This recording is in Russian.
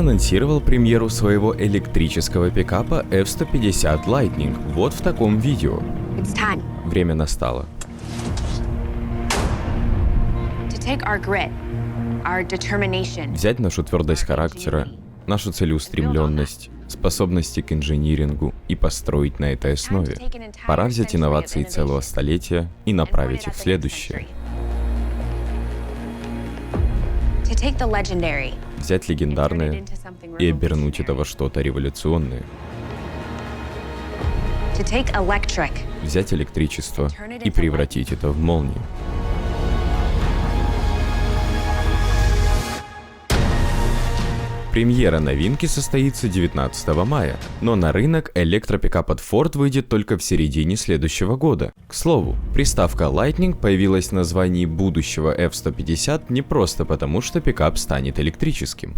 анонсировал премьеру своего электрического пикапа F-150 Lightning вот в таком видео. Время настало. Взять нашу твердость характера, нашу целеустремленность, способности к инжинирингу и построить на этой основе. Пора взять инновации целого столетия и направить их в следующее. Взять легендарное и обернуть это во что-то революционное. Взять электричество и превратить это в молнию. Премьера новинки состоится 19 мая, но на рынок электропикап от Ford выйдет только в середине следующего года. К слову, приставка Lightning появилась в названии будущего F-150 не просто потому, что пикап станет электрическим.